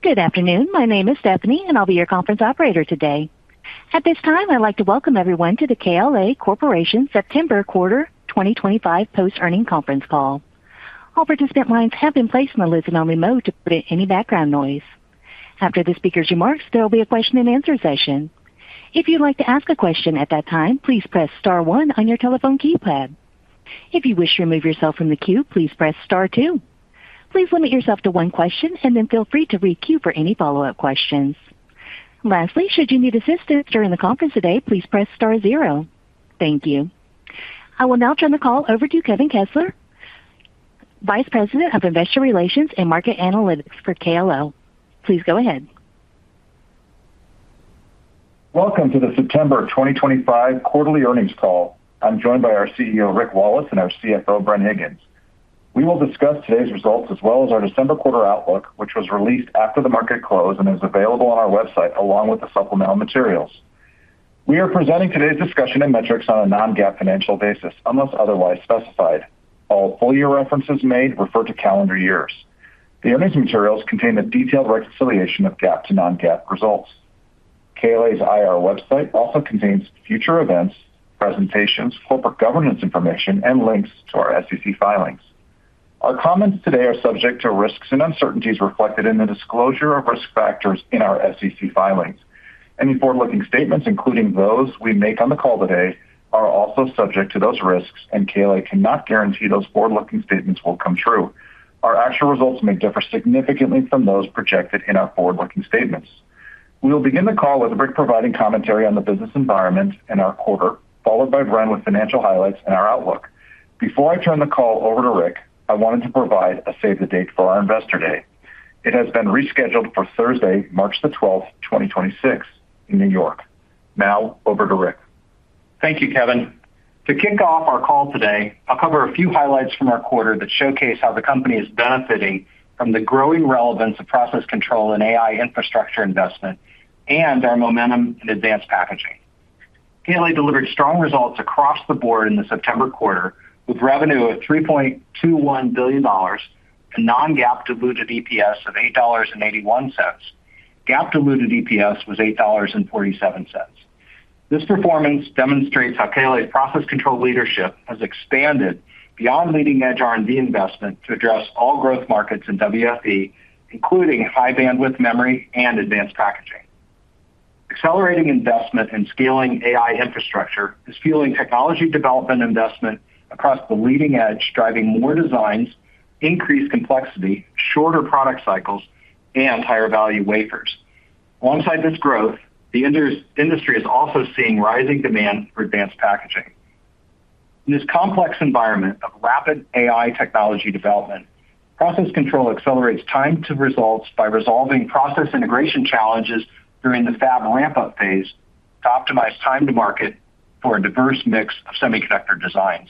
Good afternoon. My name is Stephanie, and I'll be your conference operator today. At this time, I'd like to welcome everyone to the KLA Corporation September quarter 2025 post-earning conference call. All participant lines have been placed in a listen-only mode to prevent any background noise. After the speaker's remarks, there will be a question-and-answer session. If you'd like to ask a question at that time, please press star 1 on your telephone keypad. If you wish to remove yourself from the queue, please press star 2. Please limit yourself to one question and then feel free to re-queue for any follow-up questions. Lastly, should you need assistance during the conference today, please press star 0. Thank you. I will now turn the call over to Kevin Kessler, Vice President of Investor Relations and Market Analytics for KLA. Please go ahead. Welcome to the September 2025 quarterly earnings call. I'm joined by our CEO, Rick Wallace, and our CFO, Bren Higgins. We will discuss today's results as well as our December quarter outlook, which was released after the market close and is available on our website along with the supplemental materials. We are presenting today's discussion and metrics on a non-GAAP financial basis, unless otherwise specified. All full-year references made refer to calendar years. The earnings materials contain a detailed reconciliation of GAAP to non-GAAP results. KLA's IR website also contains future events, presentations, corporate governance information, and links to our SEC filings. Our comments today are subject to risks and uncertainties reflected in the disclosure of risk factors in our SEC filings. Any forward-looking statements, including those we make on the call today, are also subject to those risks, and KLA cannot guarantee those forward-looking statements will come true. Our actual results may differ significantly from those projected in our forward-looking statements. We will begin the call with Rick providing commentary on the business environment and our quarter, followed by Bren with financial highlights and our outlook. Before I turn the call over to Rick, I wanted to provide a save-the-date for our Investor Day. It has been rescheduled for Thursday, March the 12th, 2026, in New York. Now, over to Rick. Thank you, Kevin. To kick off our call today, I'll cover a few highlights from our quarter that showcase how the company is benefiting from the growing relevance of process control and AI infrastructure investment and our momentum in advanced packaging. KLA delivered strong results across the board in the September quarter, with revenue of $3.21 billion and non-GAAP diluted EPS of $8.81. GAAP diluted EPS was $8.47. This performance demonstrates how KLA's process control leadership has expanded beyond leading-edge R&D investment to address all growth markets in WFE, including high-bandwidth memory and advanced packaging. Accelerating investment in scaling AI infrastructure is fueling technology development investment across the leading edge, driving more designs, increased complexity, shorter product cycles, and higher value wafers. Alongside this growth, the industry is also seeing rising demand for advanced packaging. In this complex environment of rapid AI technology development, process control accelerates time to results by resolving process integration challenges during the fab ramp-up phase to optimize time to market for a diverse mix of semiconductor designs.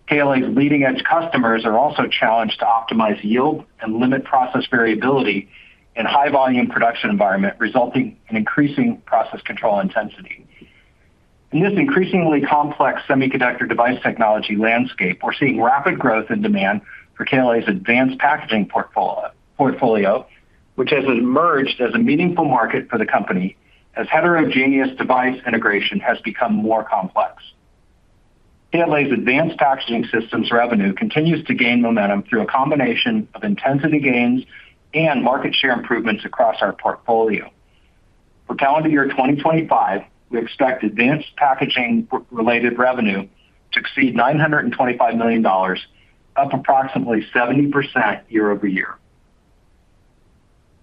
KLA's leading-edge customers are also challenged to optimize yield and limit process variability in high-volume production environment, resulting in increasing process control intensity. In this increasingly complex semiconductor device technology landscape, we're seeing rapid growth in demand for KLA's advanced packaging portfolio, which has emerged as a meaningful market for the company as heterogeneous device integration has become more complex. KLA's advanced packaging systems revenue continues to gain momentum through a combination of intensity gains and market share improvements across our portfolio. For calendar year 2025, we expect advanced packaging-related revenue to exceed $925 million, up approximately 70% year over year.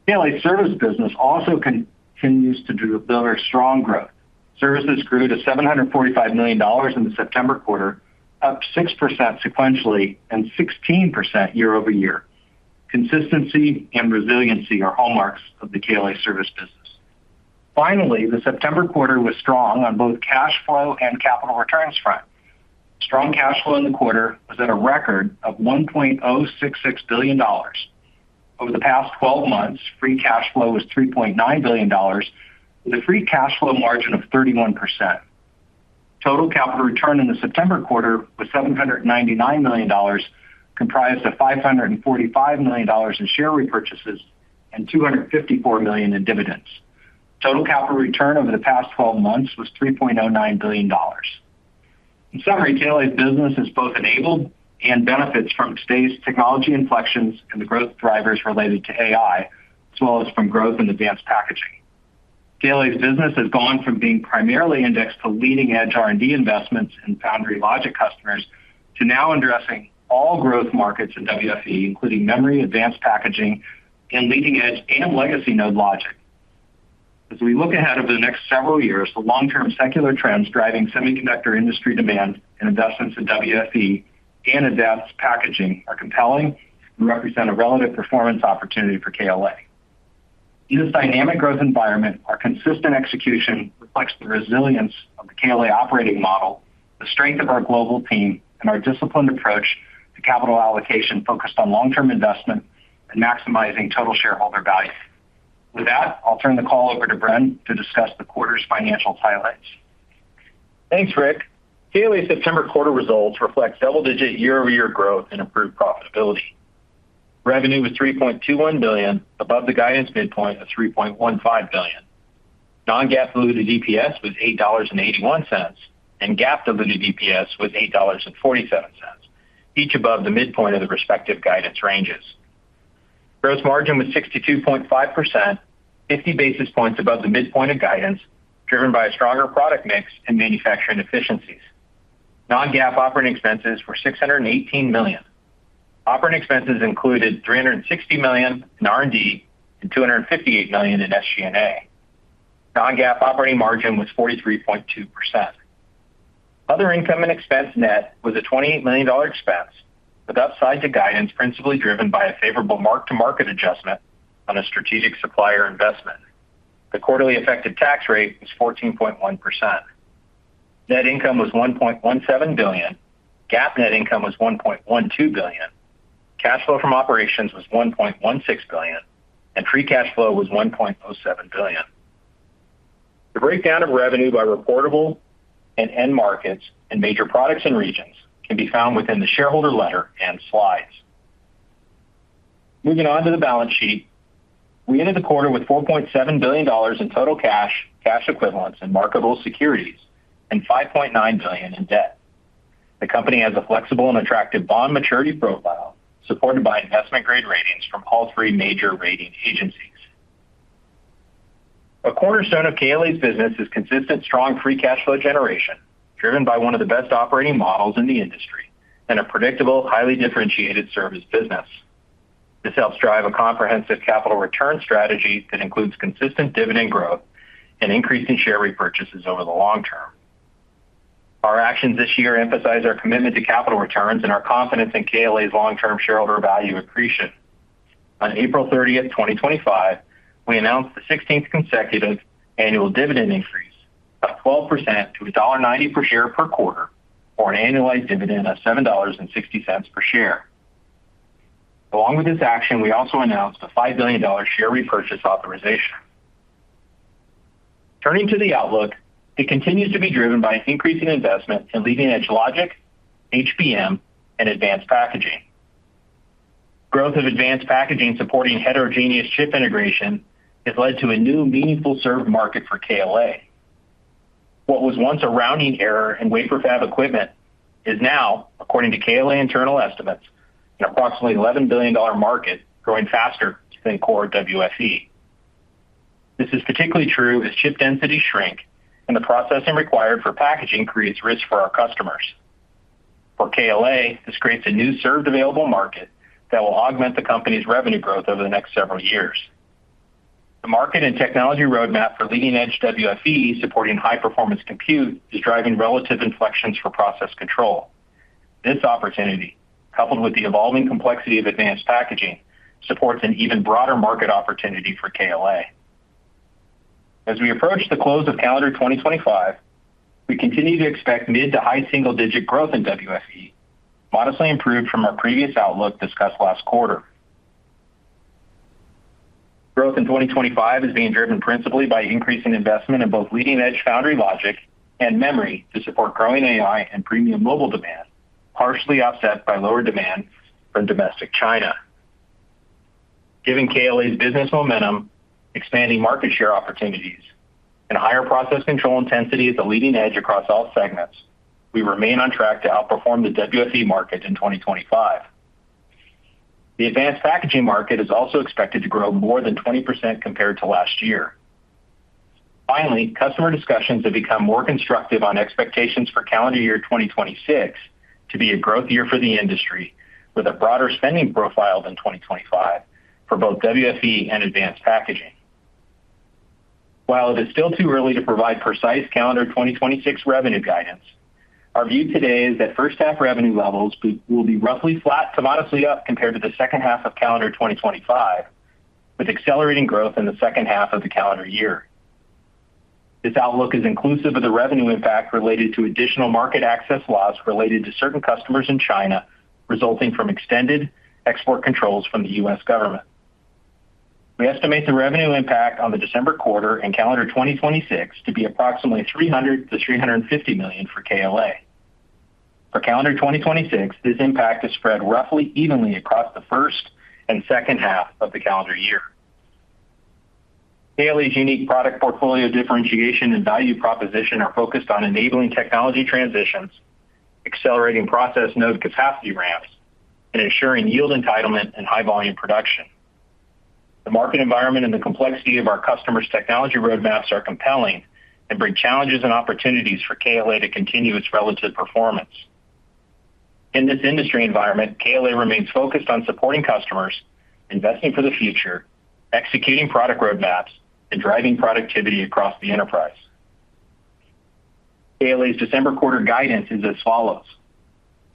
KLA's service business also continues to deliver strong growth. Services grew to $745 million in the September quarter, up 6% sequentially and 16% year over year. Consistency and resiliency are hallmarks of the KLA service business. Finally, the September quarter was strong on both cash flow and capital returns front. Strong cash flow in the quarter was at a record of $1.066 billion. Over the past 12 months, free cash flow was $3.9 billion, with a free cash flow margin of 31%. Total capital return in the September quarter was $799 million, comprised of $545 million in share repurchases and $254 million in dividends. Total capital return over the past 12 months was $3.09 billion. In summary, KLA's business is both enabled and benefits from today's technology inflections and the growth drivers related to AI, as well as from growth in advanced packaging. KLA's business has gone from being primarily indexed to leading-edge R&D investments in foundry logic customers to now addressing all growth markets in WFE, including memory, advanced packaging, and leading-edge and legacy node logic. As we look ahead over the next several years, the long-term secular trends driving semiconductor industry demand and investments in WFE and advanced packaging are compelling and represent a relative performance opportunity for KLA. In this dynamic growth environment, our consistent execution reflects the resilience of the KLA operating model, the strength of our global team, and our disciplined approach to capital allocation focused on long-term investment and maximizing total shareholder value. With that, I'll turn the call over to Bren to discuss the quarter's financial highlights. Thanks, Rick. KLA's September quarter results reflect double-digit year-over-year growth and improved profitability. Revenue was $3.21 billion, above the guidance midpoint of $3.15 billion. Non-GAAP diluted EPS was $8.81, and GAAP diluted EPS was $8.47, each above the midpoint of the respective guidance ranges. Gross margin was 62.5%, 50 basis points above the midpoint of guidance, driven by a stronger product mix and manufacturing efficiencies. Non-GAAP operating expenses were $618 million. Operating expenses included $360 million in R&D and $258 million in SG&A. Non-GAAP operating margin was 43.2%. Other income and expense net was a $28 million expense, with upside to guidance principally driven by a favorable mark-to-market adjustment on a strategic supplier investment. The quarterly effective tax rate was 14.1%. Net income was $1.17 billion. GAAP net income was $1.12 billion. Cash flow from operations was $1.16 billion, and free cash flow was $1.07 billion. The breakdown of revenue by reportable and end markets and major products and regions can be found within the shareholder letter and slides. Moving on to the balance sheet, we ended the quarter with $4.7 billion in total cash, cash equivalents, and marketable securities, and $5.9 billion in debt. The company has a flexible and attractive bond maturity profile, supported by investment-grade ratings from all three major rating agencies. A cornerstone of KLA's business is consistent, strong free cash flow generation, driven by one of the best operating models in the industry and a predictable, highly differentiated service business. This helps drive a comprehensive capital return strategy that includes consistent dividend growth and increasing share repurchases over the long term. Our actions this year emphasize our commitment to capital returns and our confidence in KLA's long-term shareholder value accretion. On April 30th, 2025, we announced the 16th consecutive annual dividend increase of 12% to $1.90 per share per quarter, or an annualized dividend of $7.60 per share. Along with this action, we also announced a $5 billion share repurchase authorization. Turning to the outlook, it continues to be driven by increasing investment in leading-edge logic, HBM, and advanced packaging. Growth of advanced packaging supporting heterogeneous chip integration has led to a new meaningful served market for KLA. What was once a rounding error in wafer fab equipment is now, according to KLA internal estimates, an approximately $11 billion market growing faster than core WFE. This is particularly true as chip densities shrink and the processing required for packaging creates risk for our customers. For KLA, this creates a new served available market that will augment the company's revenue growth over the next several years. The market and technology roadmap for leading-edge WFE supporting high-performance compute is driving relative inflections for process control. This opportunity, coupled with the evolving complexity of advanced packaging, supports an even broader market opportunity for KLA. As we approach the close of calendar 2025, we continue to expect mid to high single-digit growth in WFE, modestly improved from our previous outlook discussed last quarter. Growth in 2025 is being driven principally by increasing investment in both leading-edge foundry logic and memory to support growing AI and premium mobile demand, partially offset by lower demand from domestic China. Given KLA's business momentum, expanding market share opportunities, and higher process control intensity at the leading edge across all segments, we remain on track to outperform the WFE market in 2025. The advanced packaging market is also expected to grow more than 20% compared to last year. Finally, customer discussions have become more constructive on expectations for calendar year 2026 to be a growth year for the industry, with a broader spending profile than 2025 for both WFE and advanced packaging. While it is still too early to provide precise calendar 2026 revenue guidance, our view today is that first half revenue levels will be roughly flat to modestly up compared to the second half of calendar 2025, with accelerating growth in the second half of the calendar year. This outlook is inclusive of the revenue impact related to additional market access laws related to certain customers in China, resulting from extended export controls from the U.S. government. We estimate the revenue impact on the December quarter and calendar 2026 to be approximately $300 to $350 million for KLA. For calendar 2026, this impact is spread roughly evenly across the first and second half of the calendar year. KLA's unique product portfolio differentiation and value proposition are focused on enabling technology transitions, accelerating process node capacity ramps, and ensuring yield entitlement and high volume production. The market environment and the complexity of our customers' technology roadmaps are compelling and bring challenges and opportunities for KLA to continue its relative performance. In this industry environment, KLA remains focused on supporting customers, investing for the future, executing product roadmaps, and driving productivity across the enterprise. KLA's December quarter guidance is as follows.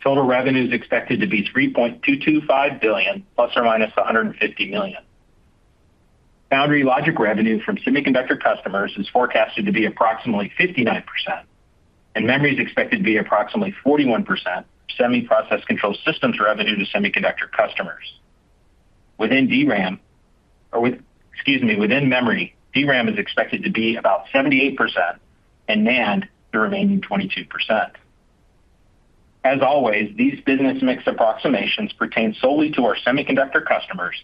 Total revenue is expected to be $3.225 billion, plus or minus $150 million. Foundry logic revenue from semiconductor customers is forecasted to be approximately 59%, and memory is expected to be approximately 41% semi-process control systems revenue to semiconductor customers. Within memory, DRAM is expected to be about 78%, and NAND the remaining 22%. As always, these business mix approximations pertain solely to our semiconductor customers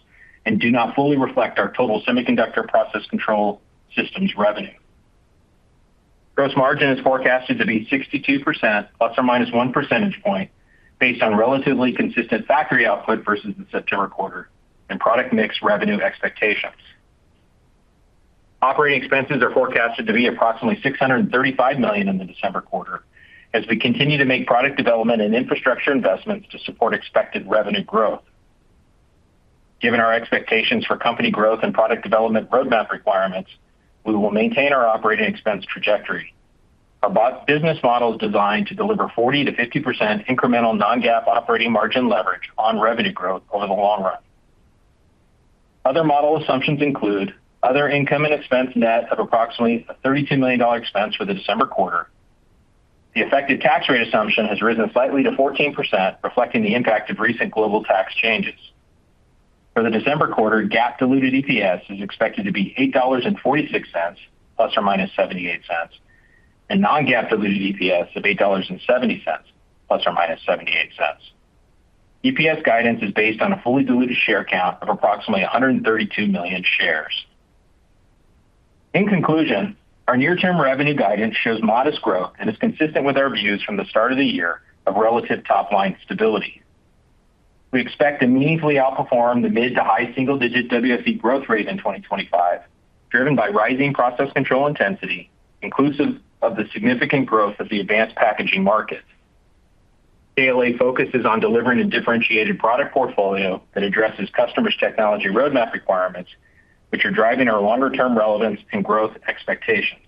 and do not fully reflect our total semiconductor process control systems revenue. Gross margin is forecasted to be 62%, plus or minus 1 percentage point, based on relatively consistent factory output versus the September quarter and product mix revenue expectations. Operating expenses are forecasted to be approximately $635 million in the December quarter, as we continue to make product development and infrastructure investments to support expected revenue growth. Given our expectations for company growth and product development roadmap requirements, we will maintain our operating expense trajectory. Our business model is designed to deliver 40 to 50% incremental non-GAAP operating margin leverage on revenue growth over the long run. Other model assumptions include other income and expense net of approximately a $32 million expense for the December quarter. The effective tax rate assumption has risen slightly to 14%, reflecting the impact of recent global tax changes. For the December quarter, GAAP diluted EPS is expected to be $8.46, plus or minus 78 cents, and non-GAAP diluted EPS of $8.70, plus or minus 78 cents. EPS guidance is based on a fully diluted share count of approximately 132 million shares. In conclusion, our near-term revenue guidance shows modest growth and is consistent with our views from the start of the year of relative top-line stability. We expect to meaningfully outperform the mid to high single-digit WFE growth rate in 2025, driven by rising process control intensity, inclusive of the significant growth of the advanced packaging market. KLA focuses on delivering a differentiated product portfolio that addresses customers' technology roadmap requirements, which are driving our longer-term relevance and growth expectations.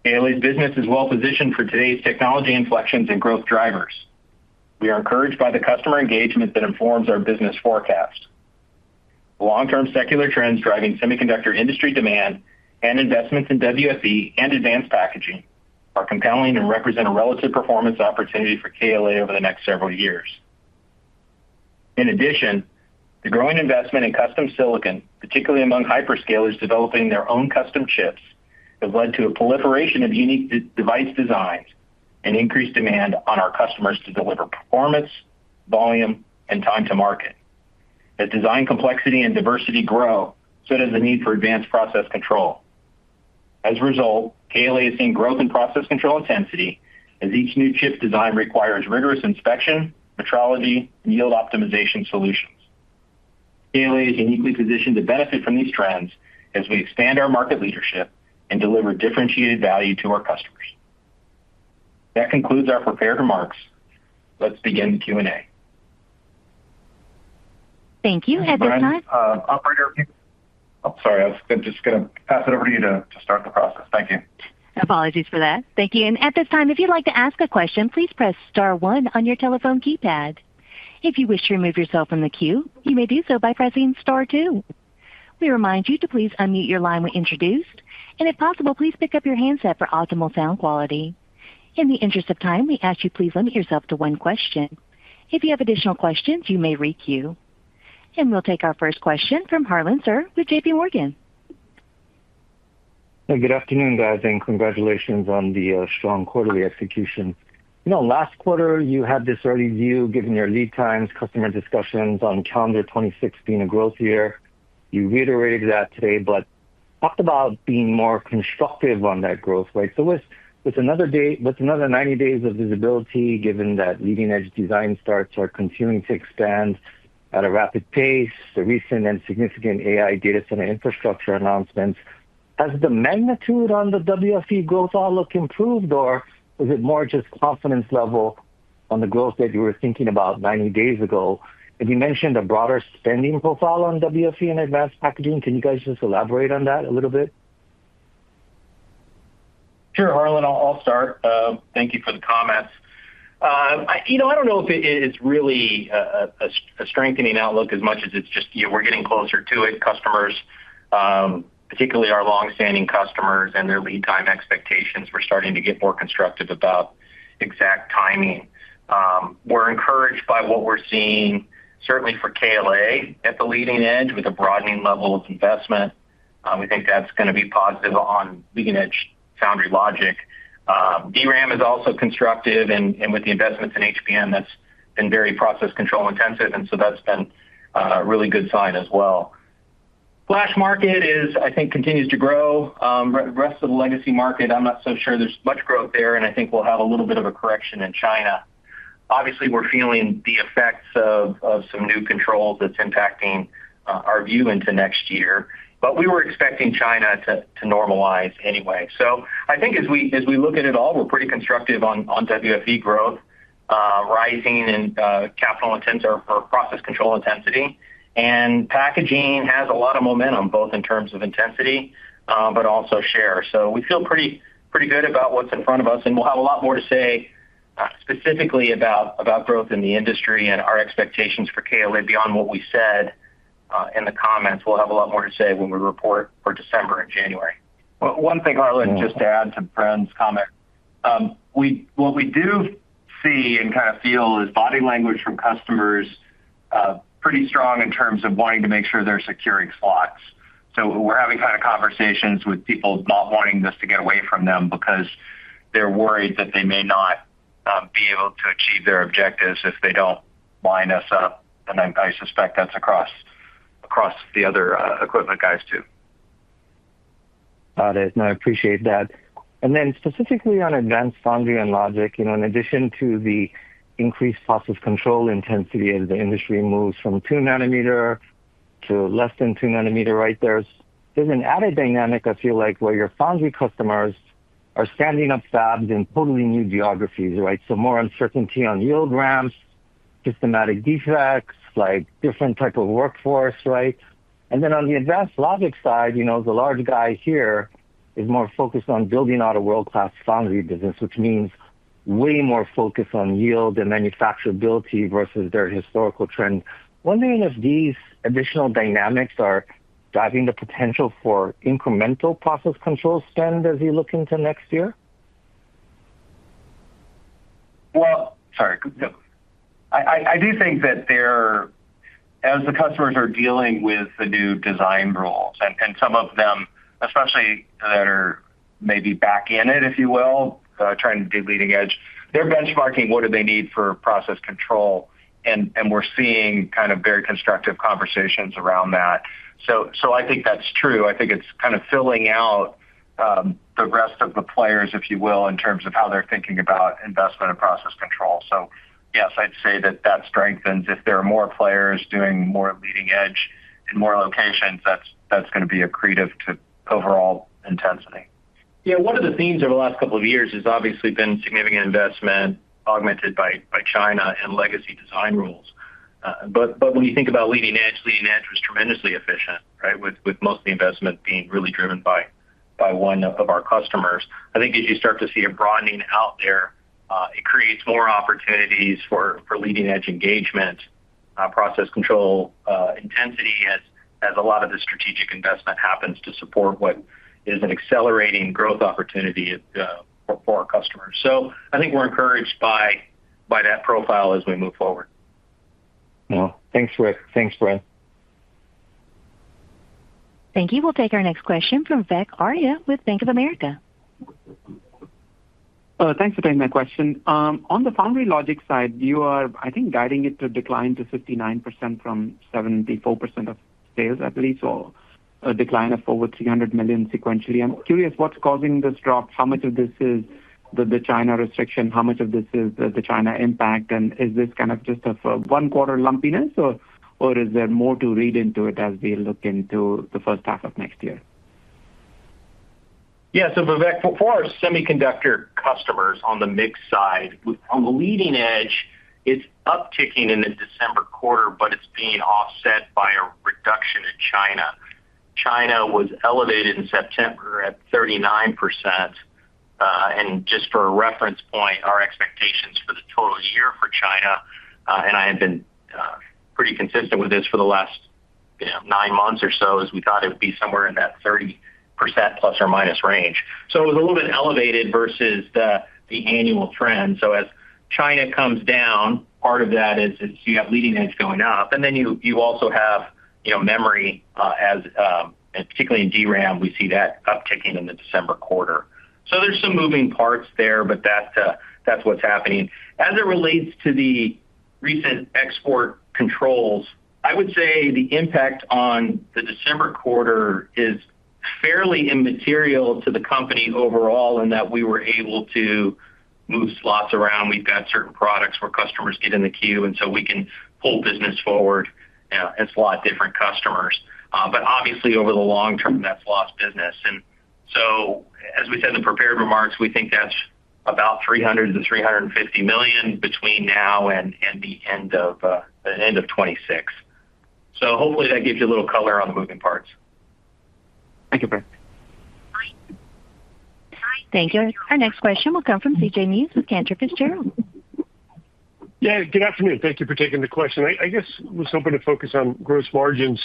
KLA's business is well-positioned for today's technology inflections and growth drivers. We are encouraged by the customer engagement that informs our business forecast. The long-term secular trends driving semiconductor industry demand and investments in WFE and advanced packaging are compelling and represent a relative performance opportunity for KLA over the next several years. In addition, the growing investment in custom silicon, particularly among hyperscalers developing their own custom chips, has led to a proliferation of unique device designs and increased demand on our customers to deliver performance, volume, and time to market. As design complexity and diversity grow, so does the need for advanced process control. As a result, KLA is seeing growth in process control intensity as each new chip design requires rigorous inspection, metrology, and yield optimization solutions. KLA is uniquely positioned to benefit from these trends as we expand our market leadership and deliver differentiated value to our customers. That concludes our prepared remarks. Let's begin the Q&A. Thank you. At this time, Operator, sorry, I was just going to pass it over to you to start the process. Thank you. apologies for that. Thank you. And at this time, if you'd like to ask a question, please press star 1 on your telephone keypad. If you wish to remove yourself from the queue, you may do so by pressing star 2. We remind you to please unmute your line when introduced, and if possible, please pick up your handset for optimal sound quality. In the interest of time, we ask you please limit yourself to 1 question. If you have additional questions, you may re-queue. And we'll take our first question from Harlan Sur with J.P. Morgan. Hey, good afternoon, guys, and congratulations on the strong quarterly execution. Last quarter, you had this early view, given your lead times, customer discussions on calendar 26 being a growth year. You reiterated that today, but talked about being more constructive on that growth, right? So with another 90 days of visibility, given that leading-edge design starts are continuing to expand at a rapid pace, the recent and significant AI data center infrastructure announcements, has the magnitude on the WFE growth outlook improved, or was it more just confidence level on the growth that you were thinking about 90 days ago? And you mentioned a broader spending profile on WFE and advanced packaging. Can you guys just elaborate on that a little bit? Sure, Harlan, I'll start. Thank you for the comments. I don't know if it is really a strengthening outlook as much as it's just we're getting closer to it. Customers, particularly our long-standing customers and their lead time expectations, we're starting to get more constructive about exact timing. We're encouraged by what we're seeing, certainly for KLA at the leading edge with a broadening level of investment. We think that's going to be positive on leading-edge foundry logic. DRAM is also constructive, and with the investments in HBM, that's been very process control intensive, and so that's been a really good sign as well. Flash market I think continues to grow. Rest of the legacy market, I'm not so sure there's much growth there, and I think we'll have a little bit of a correction in China. Obviously, we're feeling the effects of some new controls that's impacting our view into next year. But we were expecting China to normalize anyway. So I think as we look at it all, we're pretty constructive on WFE growth, rising in capital intensity or process control intensity. And packaging has a lot of momentum, both in terms of intensity, but also share. So we feel pretty good about what's in front of us, and we'll have a lot more to say specifically about growth in the industry and our expectations for KLA beyond what we said in the comments. We'll have a lot more to say when we report for December and January. Well, one thing, Harlan, just to add to Bren's comment, what we do see and kind of feel is body language from customers pretty strong in terms of wanting to make sure they're securing slots. So we're having kind of conversations with people not wanting this to get away from them because they're worried that they may not be able to achieve their objectives if they don't line us up. And I suspect that's across the other equipment guys too. Got it. No, I appreciate that. And then specifically on advanced foundry and logic, in addition to the increased process control intensity as the industry moves from 2 nanometer to less than 2 nanometer, right? There's an added dynamic, I feel like, where your foundry customers are standing up fabs in totally new geographies, right? So more uncertainty on yield ramps, systematic defects, like different type of workforce, right? And then on the advanced logic side, the large guy here is more focused on building out a world-class foundry business, which means way more focus on yield and manufacturability versus their historical trend. Wondering if these additional dynamics are driving the potential for incremental process control spend as you look into next year? Well, sorry. I do think that as the customers are dealing with the new design rules, and some of them, especially that are maybe back in it, if you will, trying to do leading edge, they're benchmarking what do they need for process control and we're seeing kind of very constructive conversations around that. So I think that's true. I think it's kind of filling out the rest of the players, if you will, in terms of how they're thinking about investment and process control. So yes, I'd say that strengthens. If there are more players doing more leading edge in more locations, that's going to be accretive to overall intensity. Yeah, one of the themes over the last couple of years has obviously been significant investment augmented by China and legacy design rules. But when you think about leading edge was tremendously efficient, right? With most of the investment being really driven by one of our customers. I think as you start to see a broadening out there, it creates more opportunities for leading edge engagement, process control intensity as a lot of the strategic investment happens to support what is an accelerating growth opportunity for our customers. So I think we're encouraged by that profile as we move forward. Well, thanks, Rick. Thanks, Bren. Thank you. We'll take our next question from Vivek Arya with Bank of America. Thanks for taking my question. On the foundry logic side, you are, I think, guiding it to decline to 59% from 74% of sales, I believe, so a decline of over $300 million sequentially. I'm curious what's causing this drop. How much of this is the China restriction? How much of this is the China impact? And is this kind of just a one-quarter lumpiness, or is there more to read into it as we look into the first half of next year? Yeah, so Vivek, for our semiconductor customers on the mix side, on the leading edge, it's upticking in the December quarter, but it's being offset by a reduction in China. China was elevated in September at 39%. And just for a reference point, our expectations for the total year for China, and I have been pretty consistent with this for the last 9 months or so, is we thought it would be somewhere in that 30% plus or minus range. So it was a little bit elevated versus the annual trend. So as China comes down, part of that is you have leading edge going up, and then you also have memory and particularly in DRAM, we see that upticking in the December quarter. So there's some moving parts there, but that's what's happening. As it relates to the recent export controls, I would say the impact on the December quarter is fairly immaterial to the company overall in that we were able to move slots around. We've got certain products where customers get in the queue, and so we can pull business forward and slot different customers. But obviously, over the long term, that's lost business. And so, as we said in the prepared remarks, we think that's about $300 to $350 million between now and the end of 26. So hopefully that gives you a little color on the moving parts. Thank you, Brett. Thank you. Our next question will come from C.J. Muse with Cantor Fitzgerald. Yeah, good afternoon. Thank you for taking the question. I guess I was hoping to focus on gross margins.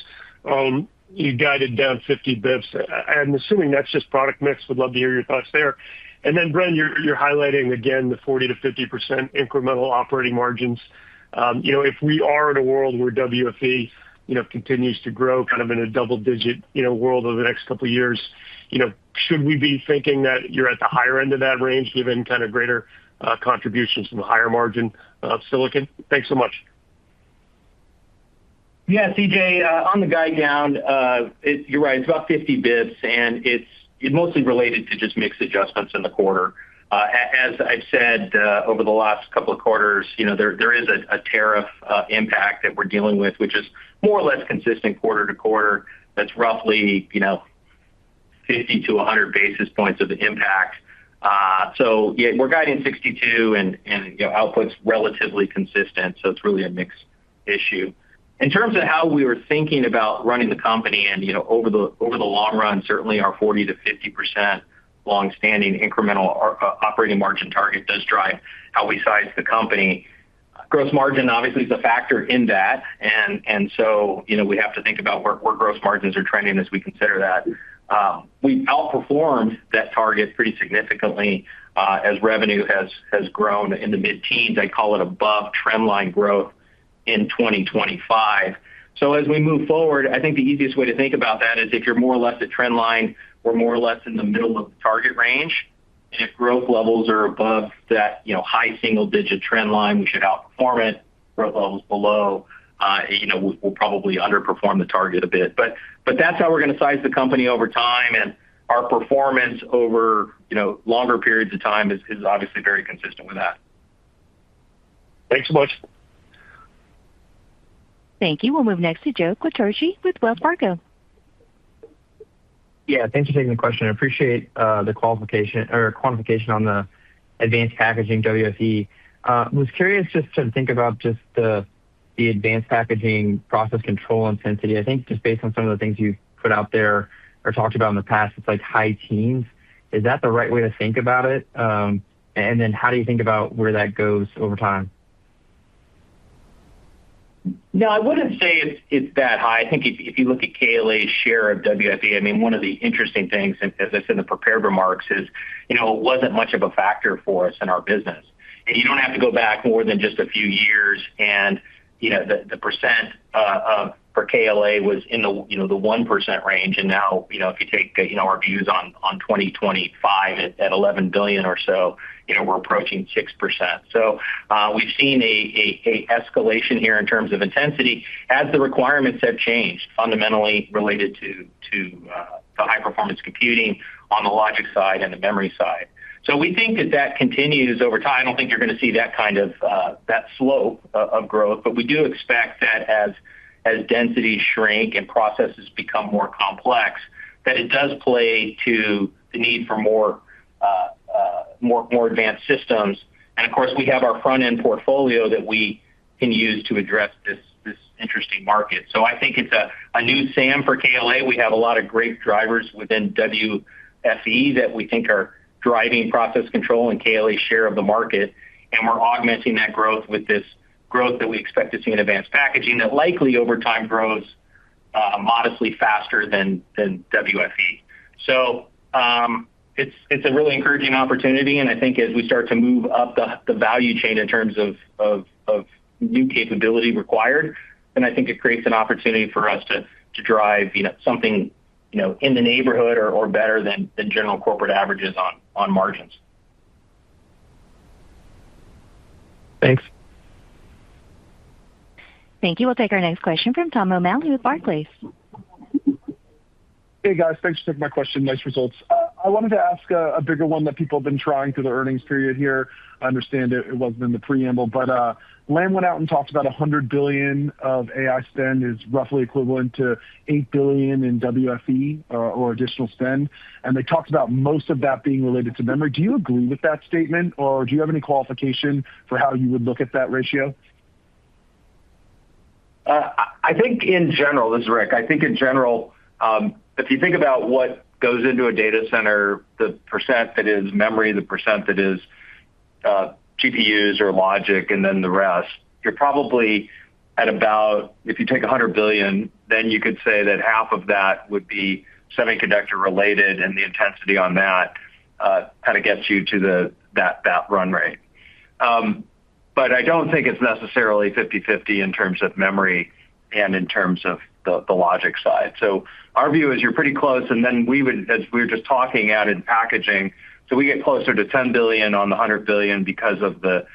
You guided down 50 bips. I'm assuming that's just product mix. Would love to hear your thoughts there. And then, Bren, you're highlighting again the 40 to 50% incremental operating margins. If we are in a world where WFE continues to grow kind of in a double-digit world over the next couple of years, should we be thinking that you're at the higher end of that range given kind of greater contributions from the higher margin silicon? Thanks so much. Yeah, CJ, on the guide down, you're right. It's about 50 bips, and it's mostly related to just mix adjustments in the quarter. As I've said over the last couple of quarters, there is a tariff impact that we're dealing with, which is more or less consistent quarter to quarter. That's roughly 50 to 100 basis points of the impact. So yeah, we're guiding 62, and output's relatively consistent. So it's really a mix issue. In terms of how we were thinking about running the company, and over the long run, certainly our 40 to 50% long-standing incremental operating margin target does drive how we size the company. Gross margin obviously is a factor in that, and so we have to think about where gross margins are trending as we consider that. We've outperformed that target pretty significantly as revenue has grown in the mid-teens. I call it above trendline growth in 2025. So as we move forward, I think the easiest way to think about that is if you're more or less at trend line, we're more or less in the middle of the target range. And if growth levels are above that high single-digit trend line, we should outperform it. growth levels below, we'll probably underperform the target a bit. But that's how we're going to size the company over time, and our performance over longer periods of time is obviously very consistent with that. Thanks so much. Thank you. We'll move next to Joe Quatrochi with Wells Fargo. Yeah, thanks for taking the question. I appreciate the quantification on the advanced packaging WFE. Was curious just to think about just the advanced packaging process control intensity. I think just based on some of the things you've put out there or talked about in the past, it's like high teens. Is that the right way to think about it? And then how do you think about where that goes over time? No, I wouldn't say it's that high. I think if you look at KLA's share of WFE, I mean, one of the interesting things, as I said in the prepared remarks, is, it wasn't much of a factor for us in our business. And you don't have to go back more than just a few years. And, the percent for KLA was in the 1% range. And now, if you take, our views on 2025 at $11 billion or so, we're approaching 6%. So we've seen a escalation here in terms of intensity as the requirements have changed, fundamentally related to the high performance computing on the logic side and the memory side. So we think that continues over time. I don't think you're going to see that kind of that slope of growth, but we do expect that as densities shrink and processes become more complex, that it does play to the need for more advanced systems. And of course, we have our front end portfolio that we can use to address this interesting market. So I think it's a new SAM for KLA. We have a lot of great drivers within WFE that we think are driving process control and KLA's share of the market. And we're augmenting that growth with this growth that we expect to see in advanced packaging that likely over time grows modestly faster than WFE. So it's a really encouraging opportunity. And I think as we start to move up the value chain in terms of new capability required, then I think it creates an opportunity for us to drive something in the neighborhood or better than general corporate averages on margins. Thanks. Thank you. We'll take our next question from Tom O'Malley with Barclays. Hey guys, thanks for taking my question. Nice results. I wanted to ask a bigger one that people have been trying through the earnings period here. I understand it wasn't in the preamble, but Lam went out and talked about $100 billion of AI spend is roughly equivalent to $8 billion in WFE or additional spend. And they talked about most of that being related to memory. Do you agree with that statement, or do you have any qualification for how you would look at that ratio? I think in general, this is Rick, I think in general, if you think about what goes into a data center, the percent that is memory, the percent that is GPUs or logic, and then the rest, you're probably at about, if you take $100 billion, then you could say that half of that would be semiconductor related, and the intensity on that kind of gets you to that run rate. But I don't think it's necessarily 50-50 in terms of memory and in terms of the logic side. So our view is you're pretty close, and then we would, as we were just talking, add in packaging. So we get closer to $10 billion on the $100 billion because of the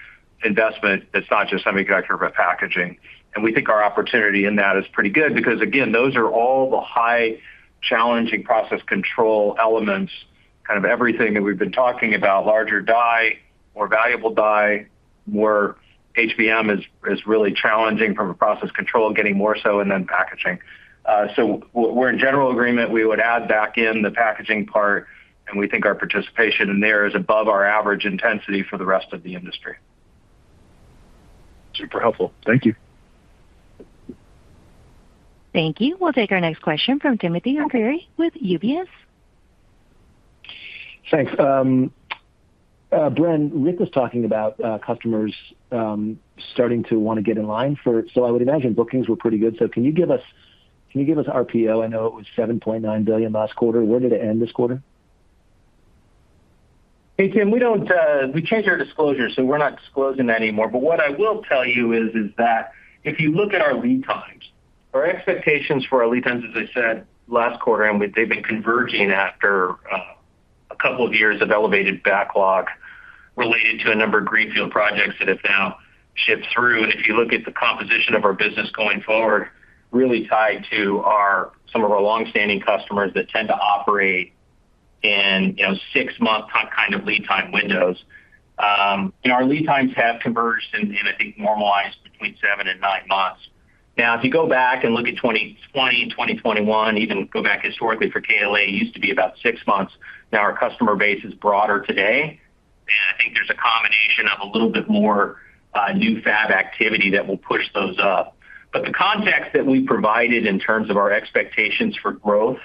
investment that's not just semiconductor, but packaging. And we think our opportunity in that is pretty good because, again, those are all the high challenging process control elements, kind of everything that we've been talking about, larger die, more valuable die, more HBM is really challenging from a process control, getting more so, and then packaging. So we're in general agreement. We would add back in the packaging part, and we think our participation in there is above our average intensity for the rest of the industry. Super helpful. Thank you. Thank you. We'll take our next question from Timothy Arcuri with UBS. Thanks. Bren, Rick was talking about customers starting to want to get in line so I would imagine bookings were pretty good. So can you give us RPO? I know it was $7.9 billion last quarter. Where did it end this quarter? Hey Tim, we changed our disclosure, so we're not disclosing that anymore. But what I will tell you is that if you look at our lead times, our expectations for our lead times, as I said last quarter, and they've been converging after a couple of years of elevated backlog related to a number of greenfield projects that have now ship through. And if you look at the composition of our business going forward, really tied to some of our longstanding customers that tend to operate in 6-month kind of lead time windows. Our lead times have converged and I think normalized between 7 and 9 months. Now, if you go back and look at 2020, 2021, even go back historically for KLA, it used to be about 6 months. Now our customer base is broader today, and I think there's a combination of a little bit more new fab activity that will push those up. But the context that we provided in terms of our expectations for growth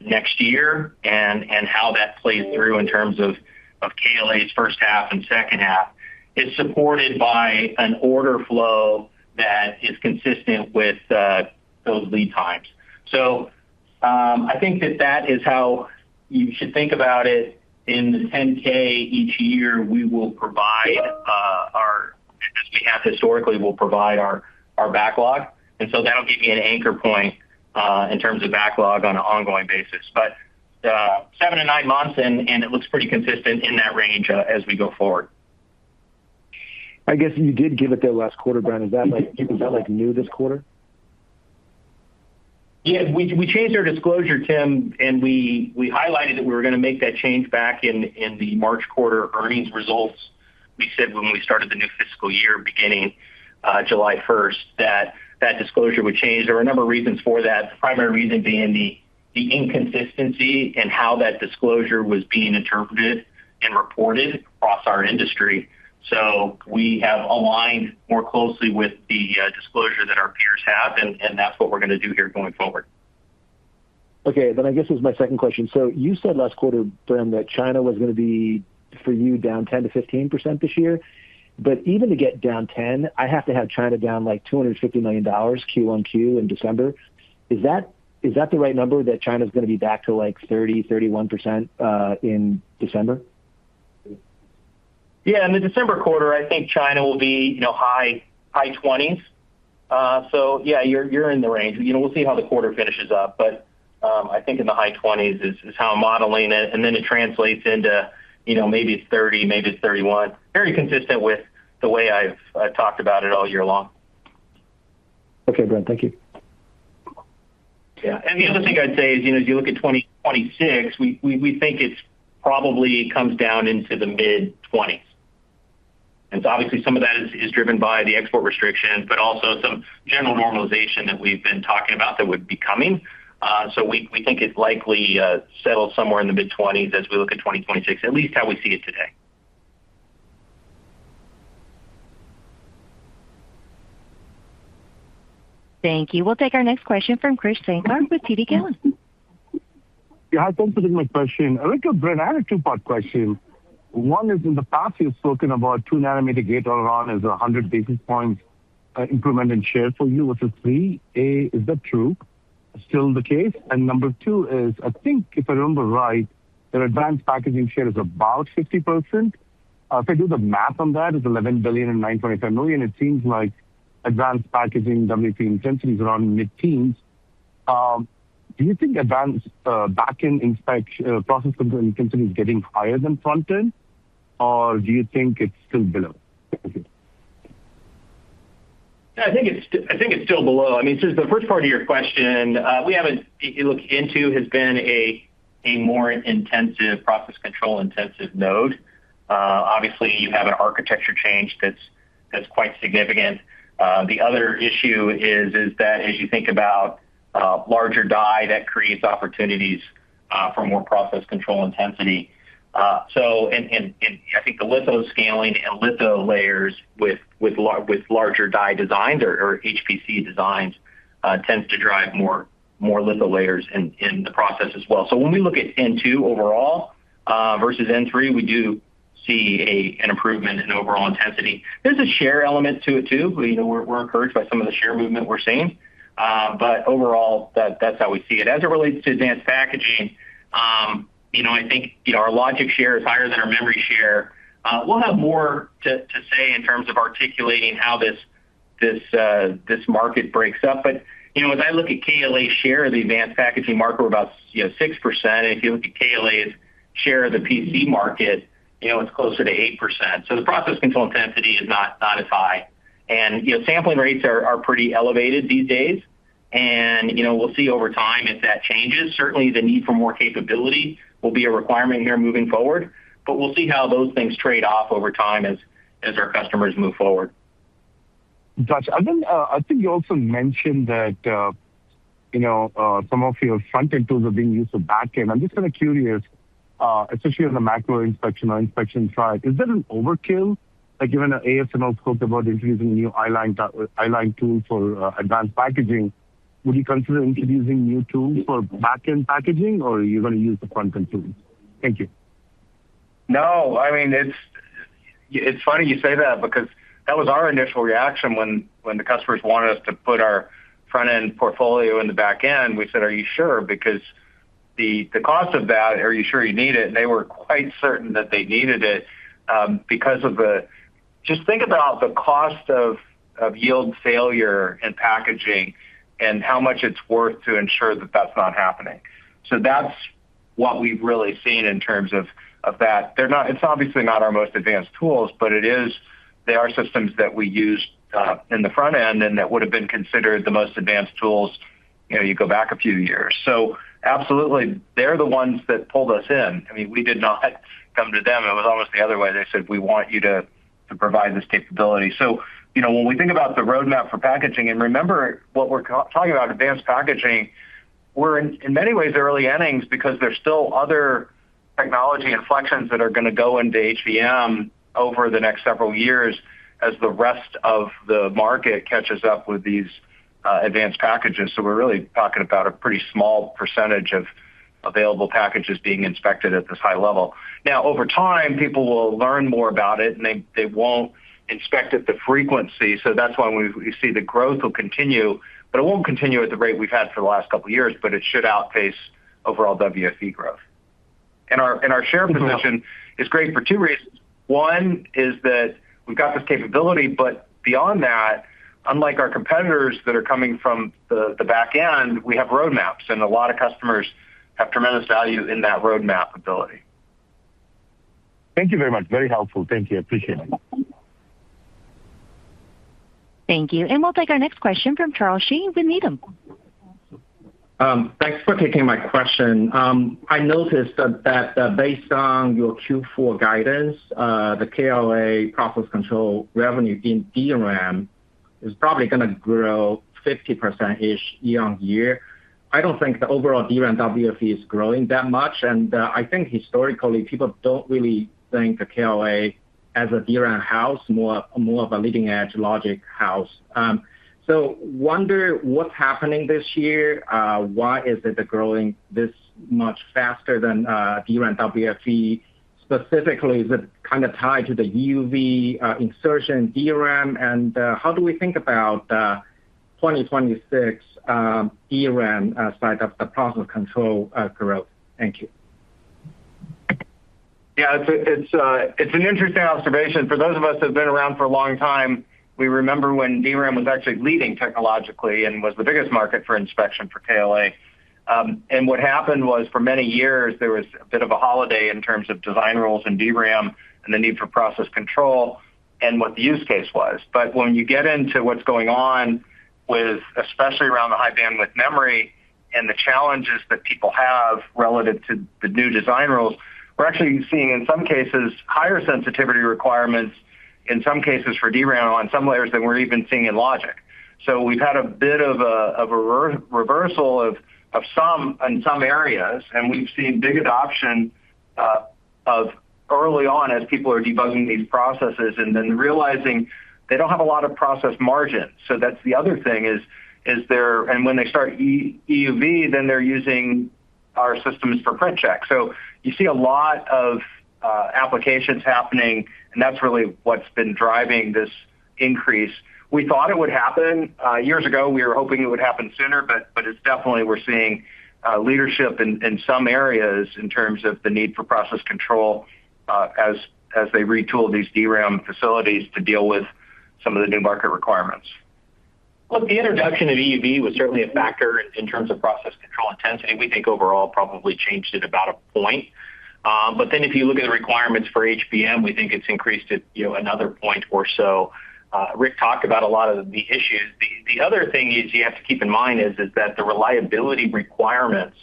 next year and how that plays through in terms of KLA's first half and second half is supported by an order flow that is consistent with those lead times. So I think that is how you should think about it. In the 10K each year, we will provide as we have historically, we'll provide our backlog. And so that'll give you an anchor point in terms of backlog on an ongoing basis. But 7 to 9 months, and it looks pretty consistent in that range as we go forward. I guess you did give it there last quarter, Bren. Is that like new this quarter? Yeah, we changed our disclosure, Tim, and we highlighted that we were going to make that change back in the March quarter earnings results. We said when we started the new fiscal year beginning July 1st that disclosure would change. There were a number of reasons for that. The primary reason being the inconsistency in how that disclosure was being interpreted and reported across our industry. So we have aligned more closely with the disclosure that our peers have, and that's what we're going to do here going forward. Okay, then I guess this is my second question. So you said last quarter, Bren, that China was going to be, for you, down 10 to 15% this year. But even to get down 10, I have to have China down like $250 million Q1Q in December. Is that the right number, that China's going to be back to like 30, 31% in December? Yeah, in the December quarter, I think China will be, high 20s. So yeah, you're in the range. We'll see how the quarter finishes up, but I think in the high 20s is how I'm modeling it, and then it translates into, maybe it's 30, maybe it's 31. Very consistent with the way I've talked about it all year long. Okay, Brent, thank you. Yeah, and the other thing I'd say is, as you look at 2026, we think it's probably comes down into the mid-20s. And so obviously some of that is driven by the export restrictions, but also some general normalization that we've been talking about that would be coming. So we think it likely settles somewhere in the mid-20s as we look at 2026, at least how we see it today. Thank you. We'll take our next question from Krish Sankar with TD Cowen. Yeah, thanks for taking my question. Rick or Brent, I had a two-part question. One is, in the past, you've spoken about 2 nanometer gate-all-around as 100 basis points improvement in share for you versus 3. Is that true? Still the case? And number 2 is, I think, if I remember right, their advanced packaging share is about 50%. If I do the math on that, it's $11 billion and $925 million. It seems like advanced packaging WFE intensity is around mid-teens. Do you think advanced back-end inspection process control intensity is getting higher than front-end, or do you think it's still below? Thank you. I think it's still below. I mean, so the first part of your question, we haven't looked into has been a more intensive process control intensive node. Obviously, you have an architecture change that's quite significant. The other issue is that as you think about larger die, that creates opportunities for more process control intensity. So I think the litho scaling and litho layers with larger die designs or HPC designs tends to drive more litho layers in the process as well. So when we look at N2 overall versus N3, we do see an improvement in overall intensity. There's a share element to it too. We're encouraged by some of the share movement we're seeing. But overall, that's how we see it. As it relates to advanced packaging, I think our logic share is higher than our memory share. We'll have more to say in terms of articulating how this market breaks up. But as I look at KLA's share of the advanced packaging market, we're about 6%. And if you look at KLA's share of the PC market, it's closer to 8%. So the process control intensity is not as high. And, sampling rates are pretty elevated these days. And, we'll see over time if that changes. Certainly the need for more capability will be a requirement here moving forward. But we'll see how those things trade off over time as our customers move forward. Gotcha. And then I think you also mentioned that, some of your front-end tools are being used for back-end. I'm just kind of curious, especially on the macro inspection or inspection side, is that an overkill? Like even ASML spoke about introducing a new eyeline tool for advanced packaging. Would you consider introducing new tools for back-end packaging, or are you going to use the front-end tools? Thank you. No, I mean, it's funny you say that because that was our initial reaction when the customers wanted us to put our front-end portfolio in the back end. We said, are you sure? Because the cost of that, are you sure you need it? And they were quite certain that they needed it because of just think about the cost of yield failure in packaging and how much it's worth to ensure that that's not happening. So that's what we've really seen in terms of that. It's obviously not our most advanced tools, but they are systems that we use in the front end and that would have been considered the most advanced tools, you go back a few years. So absolutely, they're the ones that pulled us in. I mean, we did not come to them. It was almost the other way. They said, we want you to provide this capability. So, when we think about the roadmap for packaging, and remember what we're talking about, advanced packaging, we're in many ways early innings because there's still other technology inflections that are going to go into HVM over the next several years as the rest of the market catches up with these advanced packages. So we're really talking about a pretty small percentage of available packages being inspected at this high level. Now, over time, people will learn more about it, and they won't inspect at the frequency. So that's why we see the growth will continue, but it won't continue at the rate we've had for the last couple of years, but it should outpace overall WFE growth. And our share position is great for two reasons. One is that we've got this capability, but beyond that, unlike our competitors that are coming from the back end, we have roadmaps, and a lot of customers have tremendous value in that roadmap ability. Thank you very much. Very helpful. Thank you. I appreciate it. Thank you. And we'll take our next question from Charles Shi with Needham. Thanks for taking my question. I noticed that based on your Q4 guidance, the KLA process control revenue in DRAM is probably going to grow 50%-ish year on year. I don't think the overall DRAM WFE is growing that much, and I think historically people don't really think of KLA as a DRAM house, more of a leading edge logic house. So wonder what's happening this year. Why is it growing this much faster than DRAM WFE? Specifically, is it kind of tied to the EUV insertion DRAM? And how do we think about 2026 DRAM side of the process control growth? Thank you. Yeah, it's an interesting observation. For those of us who have been around for a long time, we remember when DRAM was actually leading technologically and was the biggest market for inspection for KLA. And what happened was for many years, there was a bit of a holiday in terms of design rules in DRAM and the need for process control and what the use case was. But when you get into what's going on with, especially around the high bandwidth memory and the challenges that people have relative to the new design rules, we're actually seeing in some cases higher sensitivity requirements, in some cases for DRAM on some layers than we're even seeing in logic. So we've had a bit of a reversal of some in some areas, and we've seen big adoption of early on as people are debugging these processes and then realizing they don't have a lot of process margin. So that's the other thing is and when they start EUV, then they're using our systems for print check. So you see a lot of applications happening, and that's really what's been driving this increase. We thought it would happen years ago. We were hoping it would happen sooner, but it's definitely we're seeing leadership in some areas in terms of the need for process control as they retool these DRAM facilities to deal with some of the new market requirements. Look, the introduction of EUV was certainly a factor in terms of process control intensity. We think overall probably changed it about a point. But then if you look at the requirements for HBM, we think it's increased it, another point or so. Rick talked about a lot of the issues. The other thing is you have to keep in mind is that the reliability requirements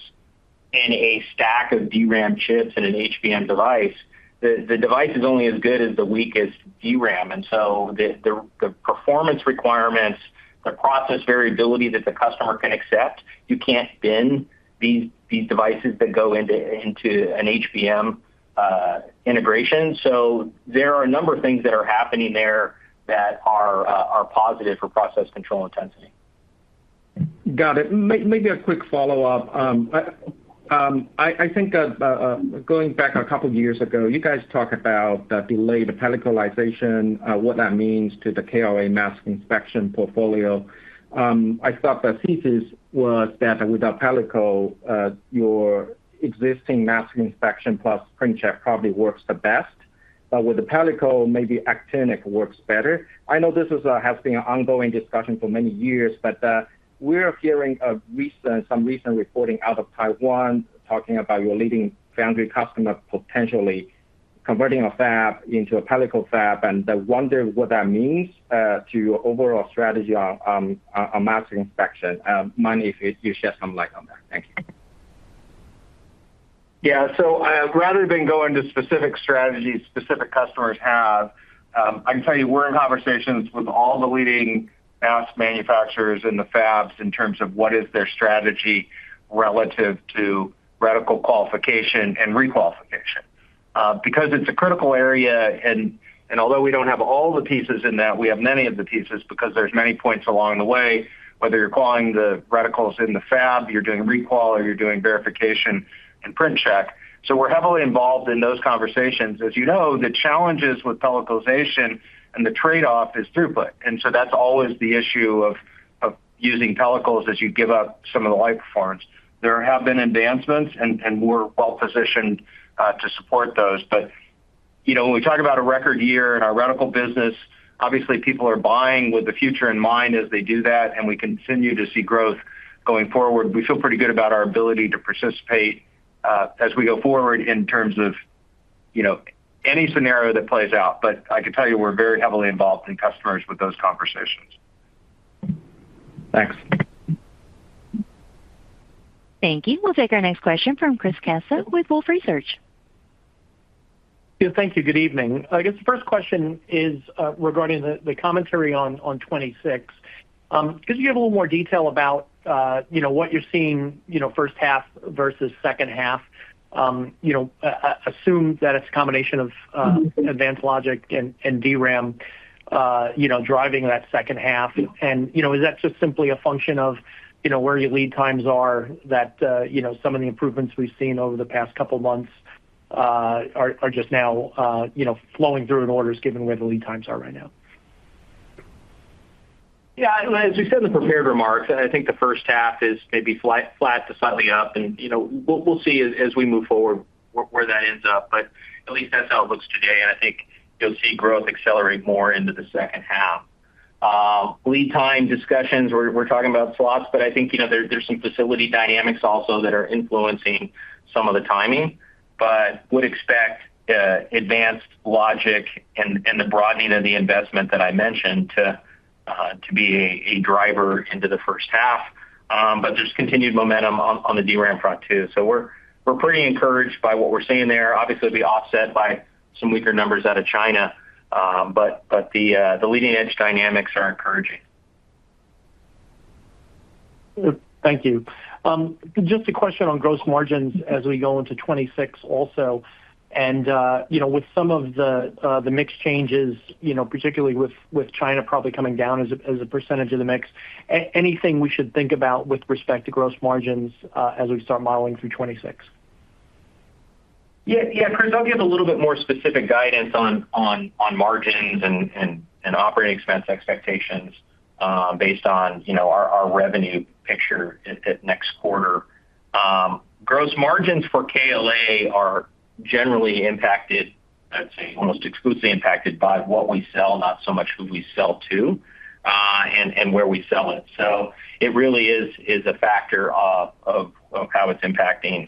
in a stack of DRAM chips in an HBM device, the device is only as good as the weakest DRAM. And so the performance requirements, the process variability that the customer can accept, you can't bin these devices that go into an HBM integration. So there are a number of things that are happening there that are positive for process control intensity. Got it. Maybe a quick follow-up. I think going back a couple of years ago, you guys talked about delayed pelliclization, what that means to the KLA mask inspection portfolio. I thought the thesis was that without pellicle, your existing mask inspection plus print check probably works the best. But with the pellicle, maybe actinic works better. I know this has been an ongoing discussion for many years, but we're hearing some recent reporting out of Taiwan talking about your leading foundry customer potentially converting a fab into a pellicle fab, and I wonder what that means to your overall strategy on mask inspection. Mind if you shed some light on that. Thank you. Yeah, so rather than go into specific strategies specific customers have, I can tell you we're in conversations with all the leading mask manufacturers in the fabs in terms of what is their strategy relative to reticle qualification and requalification. Because it's a critical area, and although we don't have all the pieces in that, we have many of the pieces because there's many points along the way, whether you're qualifying the reticles in the fab, you're doing requal, or you're doing verification and print check. So we're heavily involved in those conversations. As you know, the challenges with pelliclization and the trade-off is throughput. And so that's always the issue of using pellicles as you give up some of the light performance. There have been advancements, and we're well positioned to support those. But, when we talk about a record year in our reticle business, obviously people are buying with the future in mind as they do that, and we continue to see growth going forward. We feel pretty good about our ability to participate as we go forward in terms of, any scenario that plays out. But I can tell you we're very heavily involved in customers with those conversations. Thanks. Thank you. We'll take our next question from Chris Caso with Wolfe Research. Yeah, thank you. Good evening. I guess the first question is regarding the commentary on 26. Could you give a little more detail about what you're seeing, first half versus second half? Assume that it's a combination of advanced logic and DRAM, driving that second half. And, is that just simply a function of, where your lead times are that, some of the improvements we've seen over the past couple of months are just now, flowing through in orders given where the lead times are right now? Yeah, as we said in the prepared remarks, I think the first half is maybe flat to slightly up, and we'll see as we move forward where that ends up. But at least that's how it looks today, and I think you'll see growth accelerate more into the second half. Lead time discussions, we're talking about slots, but I think there's some facility dynamics also that are influencing some of the timing. But would expect advanced logic and the broadening of the investment that I mentioned to be a driver into the first half. But there's continued momentum on the DRAM front too. So we're pretty encouraged by what we're seeing there. Obviously, it'll be offset by some weaker numbers out of China. But the leading edge dynamics are encouraging. Thank you. Just a question on gross margins as we go into 26 also. And, with some of the mix changes, particularly with China probably coming down as a percentage of the mix, anything we should think about with respect to gross margins as we start modeling through 26? Yeah, Chris, I'll give a little bit more specific guidance on margins and operating expense expectations based on, our revenue picture at next quarter. Gross margins for KLA are generally impacted, I'd say almost exclusively impacted by what we sell, not so much who we sell to, and where we sell it. So it really is a factor of how it's impacting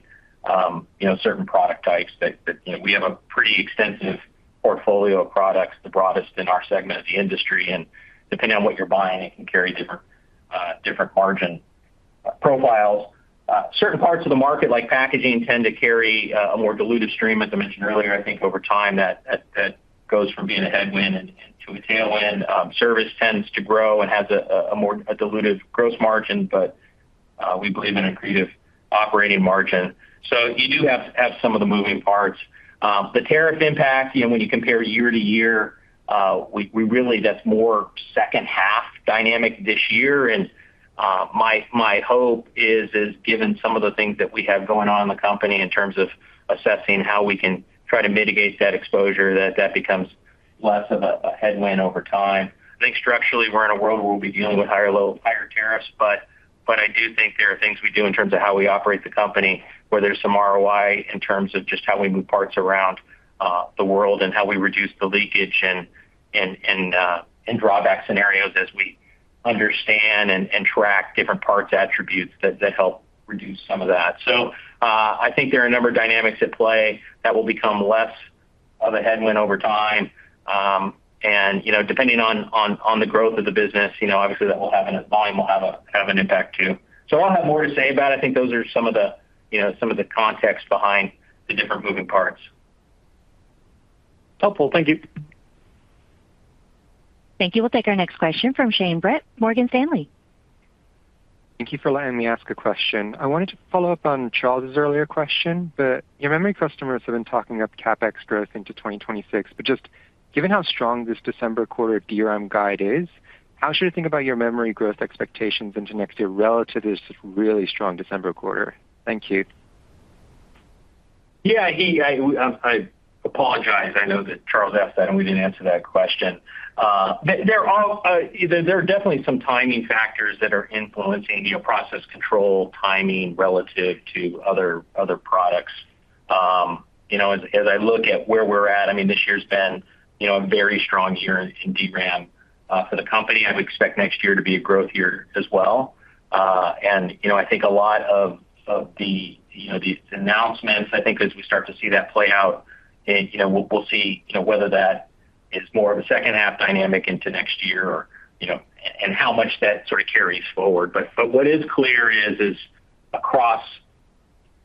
certain product types that we have a pretty extensive portfolio of products, the broadest in our segment of the industry, and depending on what you're buying, it can carry different margin profiles. Certain parts of the market, like packaging, tend to carry a more dilutive stream, as I mentioned earlier. I think over time that goes from being a headwind into a tailwind. Service tends to grow and has a more dilutive gross margin, but we believe in accretive operating margin. So you do have some of the moving parts. The tariff impact, when you compare year to year, we really, that's more second half dynamic this year. And my hope is given some of the things that we have going on in the company in terms of assessing how we can try to mitigate that exposure, that becomes less of a headwind over time. I think structurally we're in a world where we'll be dealing with higher tariffs, but I do think there are things we do in terms of how we operate the company where there's some ROI in terms of just how we move parts around the world and how we reduce the leakage and drawback scenarios as we understand and track different parts attributes that help reduce some of that. So I think there are a number of dynamics at play that will become less of a headwind over time. And depending on the growth of the business, obviously that will have volume will have an impact too. So I'll have more to say about it. I think those are some of the context behind the different moving parts. Helpful. Thank you. Thank you. We'll take our next question from Shane Brett, Morgan Stanley. Thank you for letting me ask a question. I wanted to follow up on Charles's earlier question, but your memory customers have been talking up CapEx growth into 2026. But just given how strong this December quarter DRAM guide is, how should I think about your memory growth expectations into next year relative to this really strong December quarter? Thank you. Yeah, I apologize. I know that Charles asked that and we didn't answer that question. There are definitely some timing factors that are influencing process control timing relative to other products. As I look at where we're at, this year's been a very strong year in DRAM for the company. I would expect next year to be a growth year as well. And I think a lot of the these announcements, I think as we start to see that play out, and we'll see whether that is more of a second half dynamic into next year, or and how much that sort of carries forward. But what is clear is across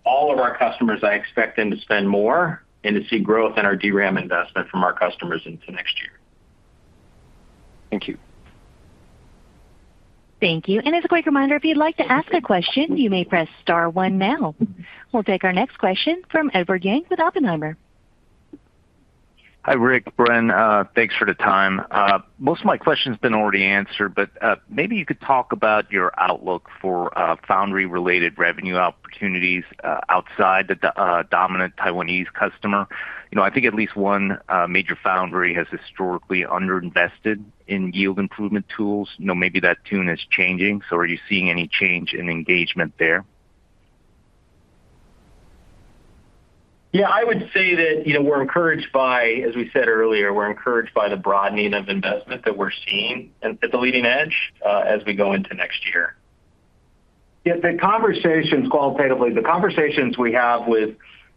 all of our customers, I expect them to spend more and to see growth in our DRAM investment from our customers into next year. Thank you. Thank you. And as a quick reminder, if you'd like to ask a question, you may press star one now. We'll take our next question from Edward Yang with Oppenheimer. Hi, Rick, Bren. Thanks for the time. Most of my questions have been already answered, but maybe you could talk about your outlook for foundry-related revenue opportunities outside the dominant Taiwanese customer. I think at least one major foundry has historically underinvested in yield improvement tools. Maybe that tune is changing. So are you seeing any change in engagement there? Yeah, I would say that, we're encouraged by, as we said earlier, we're encouraged by the broadening of investment that we're seeing at the leading edge as we go into next year. Yeah, qualitatively, the conversations we have with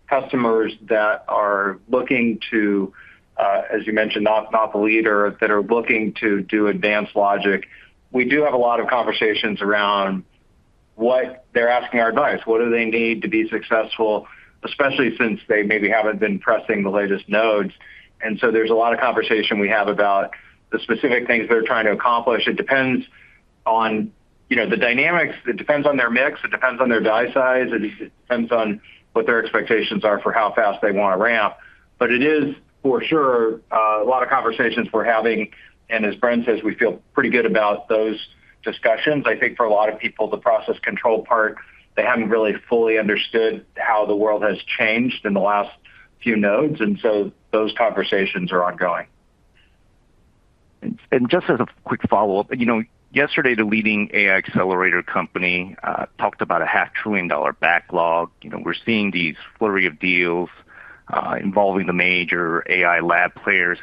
customers that are looking to, as you mentioned, not the leader, that are looking to do advanced logic, we do have a lot of conversations around what they're asking our advice. What do they need to be successful, especially since they maybe haven't been pressing the latest nodes. And so there's a lot of conversation we have about the specific things they're trying to accomplish. It depends on, the dynamics. It depends on their mix. It depends on their die size. It depends on what their expectations are for how fast they want to ramp. But it is, for sure, a lot of conversations we're having. And as Bren says, we feel pretty good about those discussions. I think for a lot of people, the process control part, they haven't really fully understood how the world has changed in the last few nodes. And so those conversations are ongoing. And just as a quick follow-up, yesterday the leading AI accelerator company talked about a $500 billion backlog. We're seeing these flurry of deals involving the major AI lab players.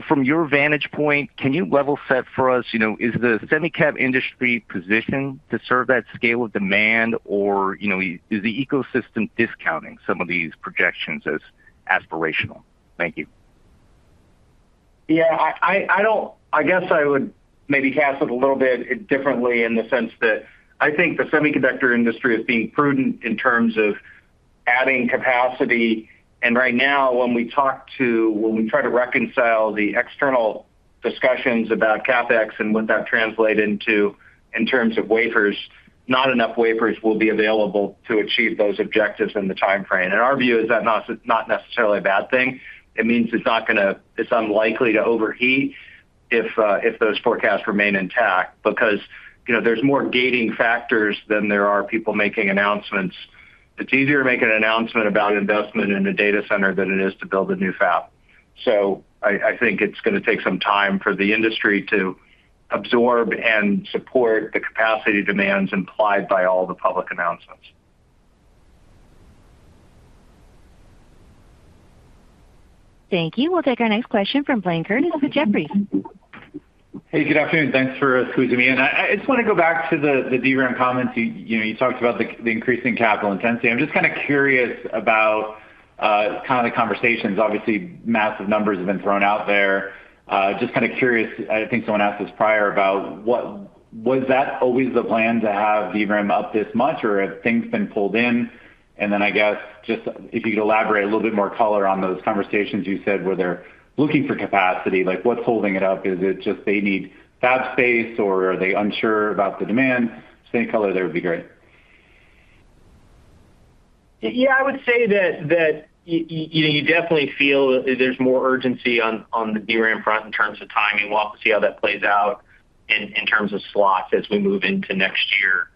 From your vantage point, can you level set for us, is the semi-cap industry positioned to serve that scale of demand, or, is the ecosystem discounting some of these projections as aspirational? Thank you. Yeah, I guess I would maybe cast it a little bit differently in the sense that I think the semiconductor industry is being prudent in terms of adding capacity. And right now, when we try to reconcile the external discussions about CapEx and what that translates into in terms of wafers, not enough wafers will be available to achieve those objectives in the time frame. And our view is that not necessarily a bad thing. It means it's unlikely to overheat if those forecasts remain intact, because there's more gating factors than there are people making announcements. It's easier to make an announcement about investment in a data center than it is to build a new fab. So I think it's going to take some time for the industry to absorb and support the capacity demands implied by all the public announcements. Thank you. We'll take our next question from Blayne Curtis with Jefferies. Hey, good afternoon. Thanks for squeezing me in. I just want to go back to the DRAM comments. You talked about the increasing capital intensity. I'm just kind of curious about kind of the conversations. Obviously, massive numbers have been thrown out there. Just kind of curious, I think someone asked this prior, about was that always the plan to have DRAM up this much, or have things been pulled in? And then I guess just if you could elaborate a little bit more color on those conversations you said where they're looking for capacity, like what's holding it up? Is it just they need fab space, or are they unsure about the demand? Just any color there would be great. Yeah, I would say that you definitely feel there's more urgency on the DRAM front in terms of timing. We'll have to see how that plays out in terms of slots as we move into next year.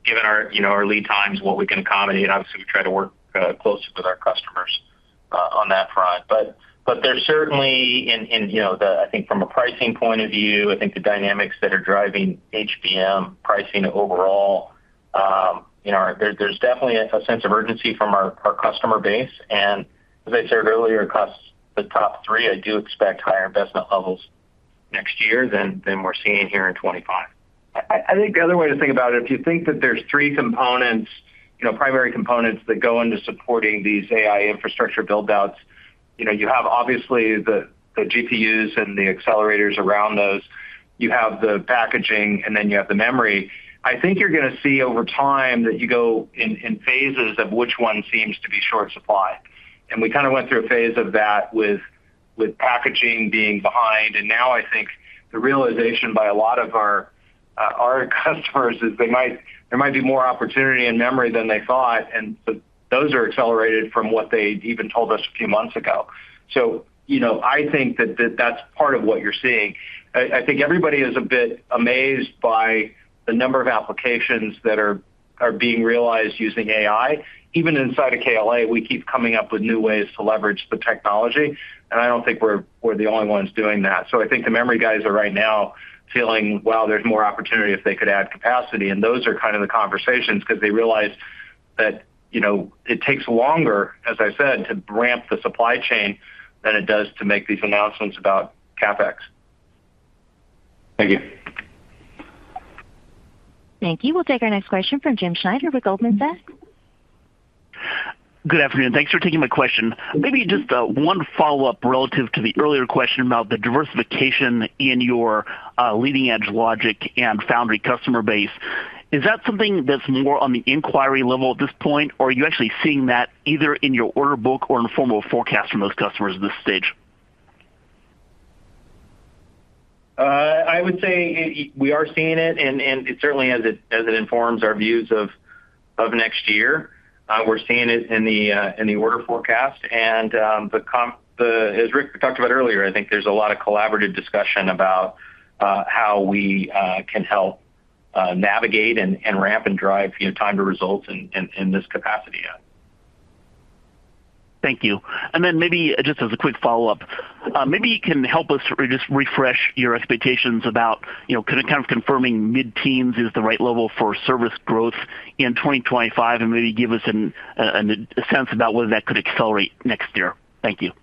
Given our lead times, what we can accommodate, obviously we try to work closely with our customers on that front. But there's certainly I think from a pricing point of view, I think the dynamics that are driving HBM pricing overall, there's definitely a sense of urgency from our customer base. And as I said earlier, across the top three, I do expect higher investment levels next year than we're seeing here in 25. I think the other way to think about it, if you think that there's three components, primary components that go into supporting these AI infrastructure build-outs, you have obviously the GPUs and the accelerators around those. You have the packaging, and then you have the memory. I think you're going to see over time that you go in phases of which one seems to be short supply. And we kind of went through a phase of that with packaging being behind. And now I think the realization by a lot of our customers is there might be more opportunity in memory than they thought. And those are accelerated from what they even told us a few months ago. So, I think that's part of what you're seeing. I think everybody is a bit amazed by the number of applications that are being realized using AI. Even inside of KLA, we keep coming up with new ways to leverage the technology. And I don't think we're the only ones doing that. So I think the memory guys are right now feeling, wow, there's more opportunity if they could add capacity. And those are kind of the conversations, because they realize that it takes longer, as I said, to ramp the supply chain than it does to make these announcements about CapEx. Thank you. Thank you. We'll take our next question from Jim Schneider with Goldman Sachs. Good afternoon. Thanks for taking my question. Maybe just one follow-up relative to the earlier question about the diversification in your leading-edge logic and foundry customer base. Is that something that's more on the inquiry level at this point, or are you actually seeing that either in your order book or in the form of a forecast from those customers at this stage? I would say we are seeing it, and it certainly as it informs our views of next year. We're seeing it in the order forecast, and as Rick talked about earlier, I think there's a lot of collaborative discussion about how we can help navigate and ramp and drive time to results in this capacity. Thank you. And then maybe just as a quick follow-up, maybe you can help us just refresh your expectations about, kind of confirming mid-teens is the right level for service growth in 2025, and maybe give us a sense about whether that could accelerate next year. Thank you.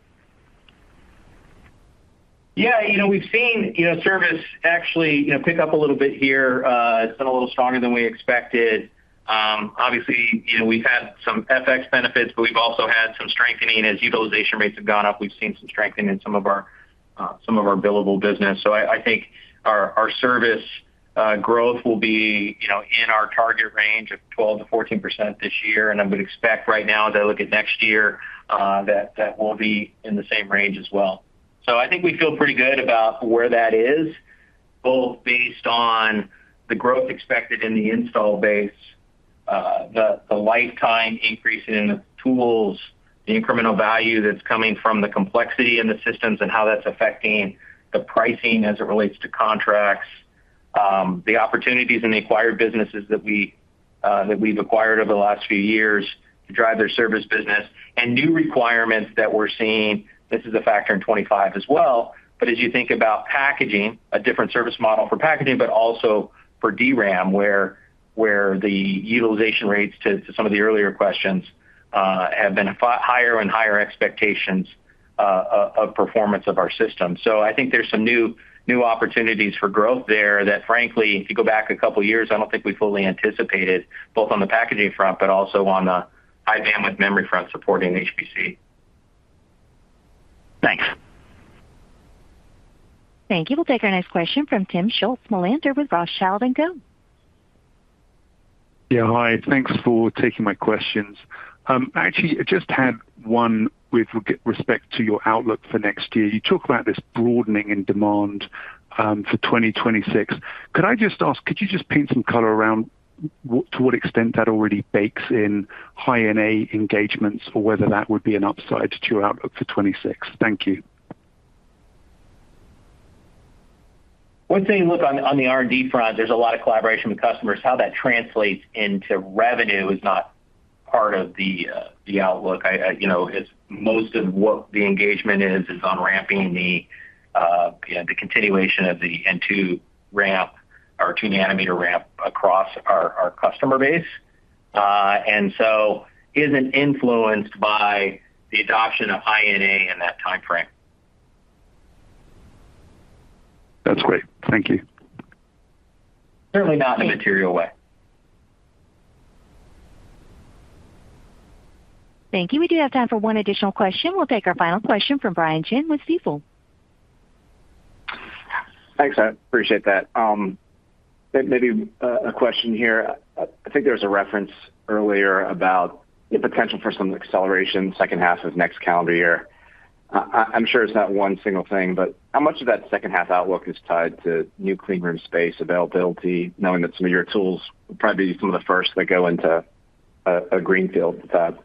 Yeah, we've seen, service actually, pick up a little bit here. It's been a little stronger than we expected. Obviously, we've had some FX benefits, but we've also had some strengthening as utilization rates have gone up. We've seen some strengthening in some of our billable business. So I think our service growth will be, in our target range of 12 to 14% this year. And I would expect right now, as I look at next year, that will be in the same range as well. So I think we feel pretty good about where that is, both based on the growth expected in the install base, the lifetime increase in the tools, the incremental value that's coming from the complexity in the systems and how that's affecting the pricing as it relates to contracts, the opportunities in the acquired businesses that we've acquired over the last few years to drive their service business, and new requirements that we're seeing. This is a factor in 25 as well. But as you think about packaging, a different service model for packaging, but also for DRAM, where the utilization rates to some of the earlier questions have been higher and higher expectations of performance of our system. So I think there's some new opportunities for growth there that, frankly, if you go back a couple of years, I don't think we fully anticipated, both on the packaging front, but also on the high bandwidth memory front supporting HPC. Thanks. Thank you. We'll take our next question from Tim Schultz-Melander with Rothschild & Co. Yeah, hi. Thanks for taking my questions. Actually, I just had one with respect to your outlook for next year. You talk about this broadening in demand for 2026. Could I just ask, could you just paint some color around to what extent that already bakes in high-NA engagements, or whether that would be an upside to your outlook for 26? Thank you. One thing, look, on the R&D front, there's a lot of collaboration with customers. How that translates into revenue is not part of the outlook. It's most of what the engagement is on ramping the continuation of the N2 ramp, our 2 nanometer ramp across our customer base, and so isn't influenced by the adoption of high-NA in that time frame. That's great. Thank you. Certainly not in a material way. Thank you. We do have time for one additional question. We'll take our final question from Brian Chin with Stifel. Thanks. I appreciate that. Maybe a question here. I think there was a reference earlier about the potential for some acceleration second half of next calendar year. I'm sure it's not one single thing, but how much of that second half outlook is tied to new clean room space availability, knowing that some of your tools will probably be some of the first that go into a greenfield fab?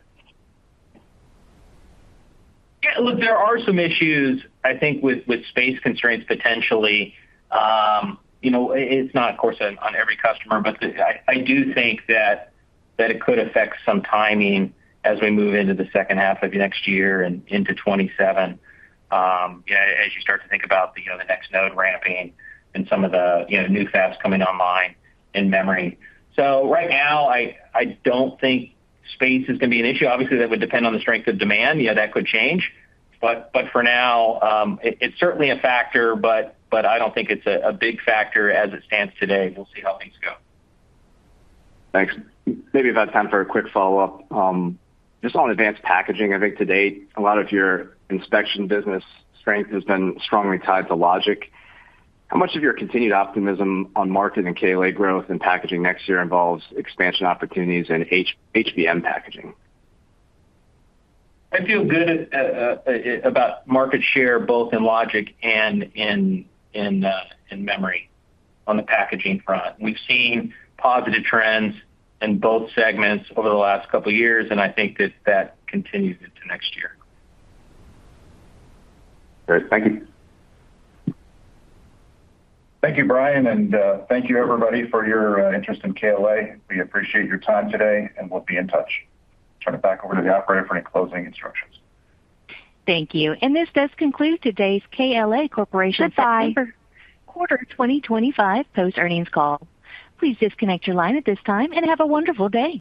Yeah, look, there are some issues, I think, with space constraints potentially. It's not, of course, on every customer, but I do think that it could affect some timing as we move into the second half of next year and into 27. As you start to think about the next node ramping and some of the new fabs coming online in memory. So right now, I don't think space is going to be an issue. Obviously, that would depend on the strength of demand. Yeah, that could change. But for now, it's certainly a factor, but I don't think it's a big factor as it stands today. We'll see how things go. Thanks. Maybe if I have time for a quick follow-up. Just on advanced packaging, I think to date, a lot of your inspection business strength has been strongly tied to logic. How much of your continued optimism on market and KLA growth in packaging next year involves expansion opportunities in HBM packaging? I feel good about market share both in logic and in memory on the packaging front. We've seen positive trends in both segments over the last couple of years, and I think that continues into next year. Great. Thank you. Thank you, Brian, and thank you, everybody, for your interest in KLA. We appreciate your time today, and we'll be in touch. Turn it back over to the operator for any closing instructions. Thank you. And this does conclude today's KLA Corporation September quarter 2025 post-earnings call. Please disconnect your line at this time and have a wonderful day.